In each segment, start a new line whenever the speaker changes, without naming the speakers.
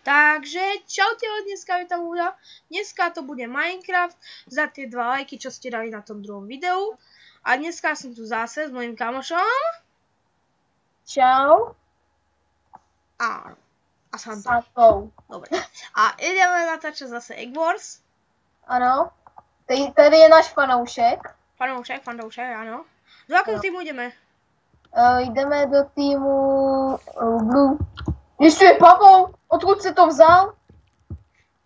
Takže čaute, dneska je tam Uda. Dneska to bude Minecraft za tie 2 lajky, čo ste dali na tom druhom videu. A dneska som tu zase s mojím kamošom.
Čau.
A Santou.
Santou.
Dobre. A ideme natáčať zase Egg Wars.
Ano. Tady je náš fanoušek.
Fanoušek, ano. Do jakého týmu jdeme?
Jdeme do týmu Blue. Ještě je Pavel. Odkud se to vzal?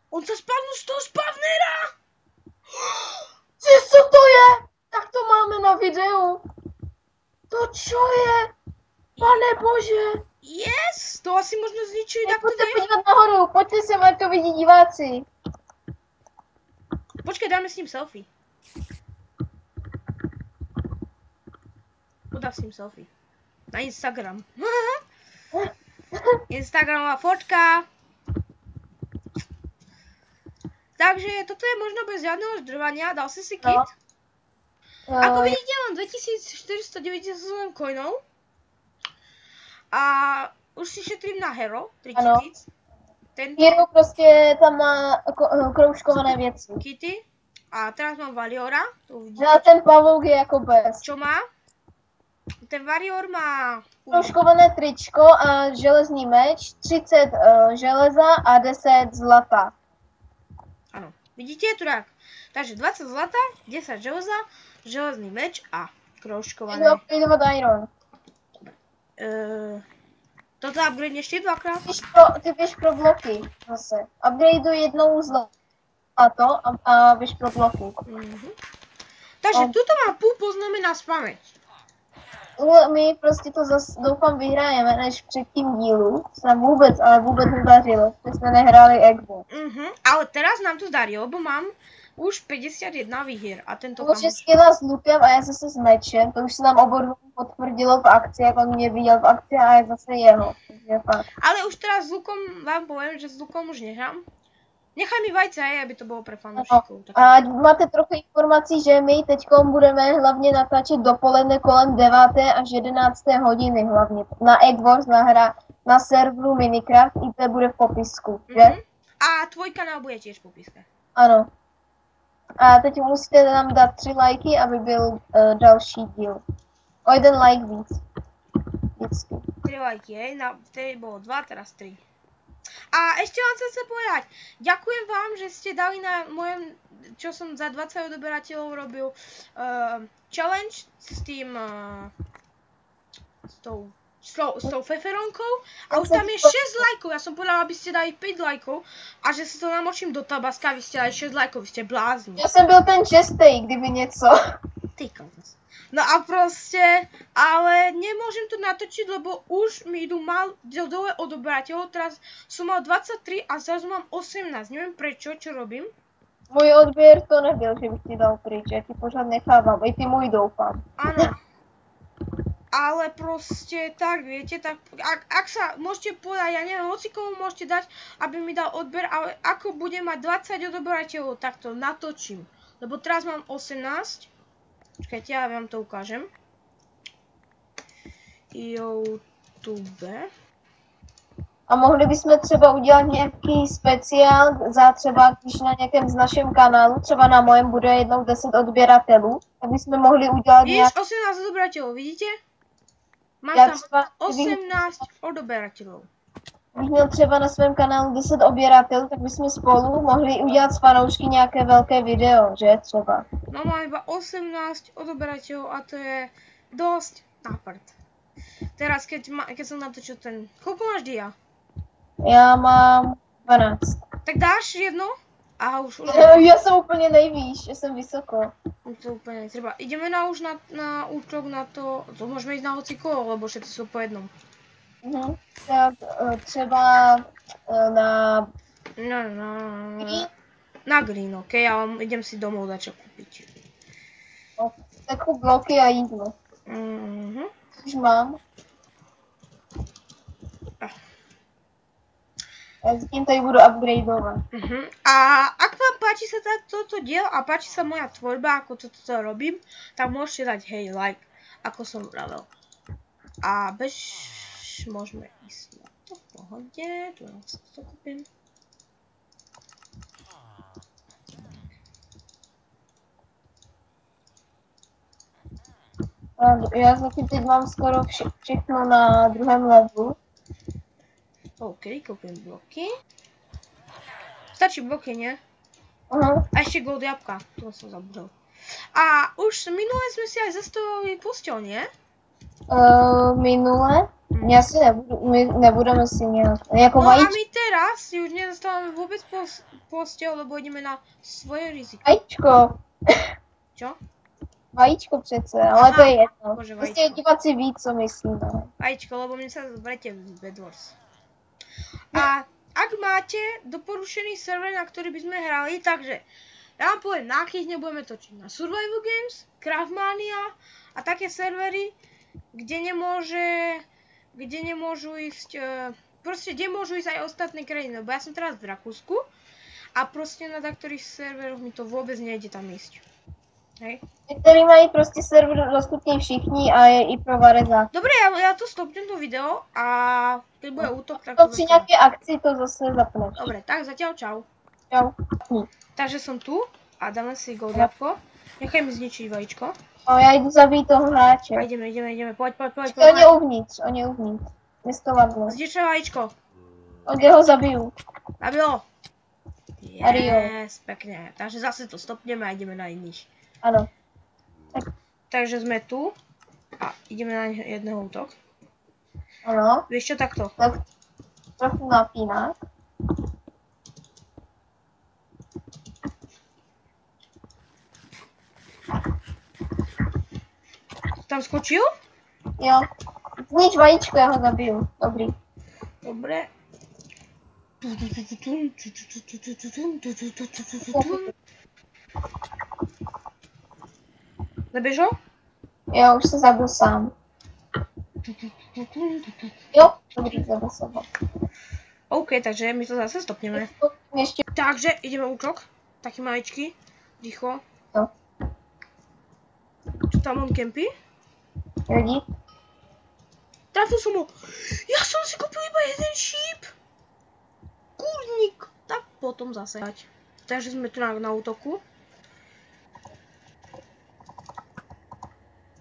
On se spadl z toho spavnera!
Co to je? Tak to máme na videu. To čo je? Pane bože.
Yes! To asi možno zničit, tak to
Pojďte
jde.
podívat nahoru. Pojďte sem, ať to vidí diváci.
Počkej, dáme s ním selfie. Udav s ním selfie. Na Instagram. Instagramová fotka. Takže toto je možno bez žádného zdrvania. Dal si kit?
No.
Ako vidíte, mám 2497 coinov. A už si šetrím na Hero. 3000. Tento
Hero prostě tam má kroužkované věci.
kity. A teraz mám Valiora. To uvidíte.
A ten pavouk je jako bez.
Čo má? Ten Varior má...
Kroužkované tričko a železný meč, 30 železa a 10 zlata.
Ano, vidíte tu tak. Takže 20 zlata, 10 železa, železný meč a kroužkované.
Upgradeovat iron.
Toto upgrade ještě dvakrát.
Ty běž pro bloky zase. Upgradeuj jednou zlato a běž pro bloky.
Takže tuto mám půl poznámy na spaměť.
My prostě to zase doufám vyhrajeme, než před tím dílu se nám vůbec nedařilo, že jsme nehráli Egbo.
Ale teraz nám to zdarilo, bo mám už 51 výher a tento
kamoš. Už skvělá s lukem a já zase s mečem, to už se nám oba potvrdilo v akci, jak on mě viděl v akci a je zase jeho.
Ale už teraz s lukom vám povím, že s lukom už nehrám. Nechaj mi vajce, aby to bylo pre fanoušiků.
No. A máte trochu informací, že my teďkom budeme hlavně natáčet dopoledne kolem 9. až 11. hodiny hlavně. Na Egg Wars na serveru Minecraft, IP bude v popisku, že?
A tvoj kanál bude tiež v popiske.
Ano. A teď musíte nám dát 3 lajky, aby byl další díl. O 1 like víc. Vždycky.
3 lajky, hej, vtedy bolo 2, teraz 3. A ešte vám chcem sa povedať, ďakujem vám, že ste dali na mojem, čo som za 20 odoberateľov robil, challenge s tým, s tou feferonkou a už tam je 6 lajkov, ja som povedala, aby ste dali 5 lajkov a že si to namočím do tabaska, vy ste dali 6 lajkov, vy ste blázni.
Ja som byl ten čestej, kdyby něco.
Ty kokos. No a proste, ale nemôžem to natočiť, lebo už mi idú dole odoberateľov, teraz som mal 23 a zrazu mám 18, neviem prečo, čo robím.
Můj odběr to nebyl, že bych ti dal pryč, já ti pořád nechávám, i ty můj doufám.
Áno. Ale proste, tak viete, tak ak sa môžete povedať, ja neviem, hoci komu môžete dať, aby mi dal odber, ale ako budem mať 20 odoberateľov, tak to natočím. Lebo teraz mám 18. Počkajte, ja vám to ukážem. YouTube.
A mohli bychom třeba udělat nějaký speciál za třeba, když na nějakém z našem kanálu, třeba na mojem bude jednou 10 odběratelů, tak bychom mohli udělat
Víš, 18 odberateľov, vidíte? Mám tam 18 odberateľov.
Když měl třeba na svém kanálu 10 odběratelů, tak bychom spolu mohli udělat s fanoušky nějaké velké video, že třeba?
No mám iba 18 odoberateľov a to je dosť na prd. Teraz, keď som natočil ten... Koľko máš dia?
Já mám 12.
Tak dáš jedno? A už...
Já jsem úplně nejvýš, já jsem vysoko.
To úplně netreba. Ideme už na útok na to... To môžeme ísť na hocikolo, lebo všetci sú po jednom.
Tak třeba na...
Na green, ok? Ale idem si domov dačo kúpiť.
Takovou bloky a jídlo. Už mám. Ja s tým tady budu upgradeovať.
A ak vám páči sa toto diel a páči sa moja tvorba, ako toto robím, tak môžete dať hej like, ako som vravel. A môžeme ísť na toto. pohodě, tu to koupím.
Já zatím teď mám skoro všechno na druhém levelu.
OK, koupím bloky. Stačí bloky, ne?
Aha.
A ještě gold jabka, to jsem zabudl. A už minule jsme si aj zastavili postel, ne?
Minule? Já si my nebudeme si nějak, jako
No a
vajíčko.
my teraz si už nezastavíme vůbec postel, lebo jdeme na svoje riziko.
Vajíčko.
Čo?
Vajíčko přece, ale to je jedno.
Bože,
Prostě
vajíčko.
diváci si ví, co myslíme.
Vajíčko, lebo mne sa vrete v Bedwars. A ak máte doporučený server, na ktorý by sme hrali, takže ja vám poviem, na akých nebudeme točiť. Na Survival Games, Craftmania a také servery, kde nemôžu ísť, proste kde môžu ísť aj ostatné krajiny, lebo ja som teraz v Rakúsku a proste na taktorých serveroch mi to vôbec nejde tam ísť. Hej.
Některý mají prostě server dostupný všichni a je i pro Vareza.
Dobre, ja tu stopnem to video a keď bude útok, tak
To
to
při
začnem.
nějaké akci to zase zapneš.
Dobre, tak zatiaľ čau.
Čau.
Takže som tu a dáme si gold jabko. Nechaj mi zničiť vajíčko.
No, já jdu zabít toho hráče.
A ideme, poď.
On je uvnitř. Město Varno.
Zničuj vajíčko.
Já ho zabiju.
Zabilo.
Ario.
Yes, pekne. Takže zase to stopneme a ideme na iných.
Ano.
Takže sme tu a ideme na jedného útok.
Ano.
Vieš čo, takto.
Tak trochu napíná.
Tam skočil?
Jo. Znič vajíčko, já ho zabiju. Dobrý.
Dobre. Zabiješ ho?
Jo, už se zabil sám. Jo, dobrý, zabil se ho.
OK, takže my to zase stopneme.
Ještě
Takže ideme útok. Taký maličký. Rýchlo.
to.
Čo tam on kempí?
Lidi.
Trafil som ho. Ja som si kúpil iba jeden šíp. Kurník. Tak potom zase. Takže sme tu na útoku.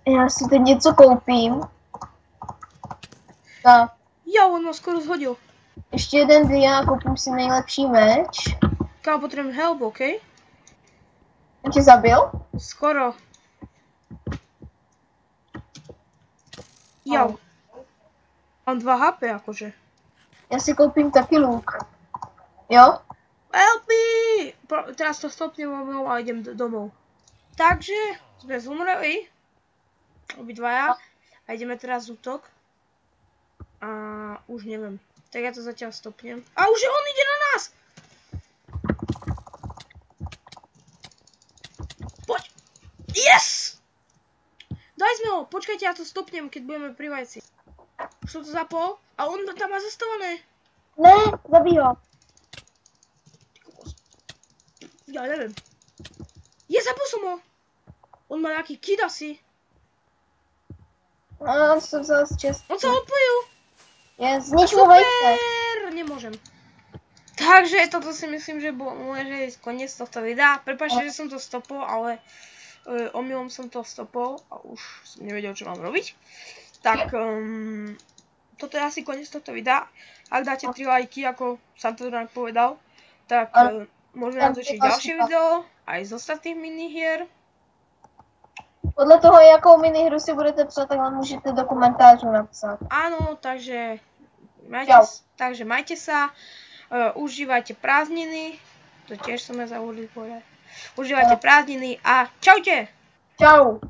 Já si teď něco koupím. Tak,
Ja, on ma skoro zhodil.
ještě jeden dia, koupím si nejlepší meč.
Kámo, potrebujem help, OK?
On tě zabil?
Skoro. Ja. Mám 2 HP akože.
Já si koupím taky luk. Jo?
Help me! Teraz to stopnem a idem domov. Takže sme zomreli. Obidvaja. A ideme teraz útok. A už neviem. Tak ja to zatiaľ stopnem. A už on ide na nás! Poď! Yes! Daj sme ho! Počkajte, ja to stopnem, keď budeme pri vajci. Už som to zapol. A on tam má zastavené.
Ne, zabij ho.
Ja neviem. Je, zabil som ho! On má nejaký kid asi.
On se vzal z čest.
On sa odpojil.
Je, znič mu vejce.
Super! Nemôžem. Takže toto si myslím, že môže ísť koniec tohto videa. Prepáčte, že som to stopol, ale omylom som to stopol a už som nevedel, čo mám robiť. Tak toto je asi koniec tohto videa. Ak dáte 3 lajky, ako Santorak povedal, tak môžeme natočiť ďalšie video aj z ostatných minihier.
Podle toho, jakou minihru si budete psát, takhle můžete do komentářů napsat.
Áno, takže majte sa, užívajte prázdniny, to tiež som ja zabudli povedať. Užívajte prázdniny a čaute!
Čau.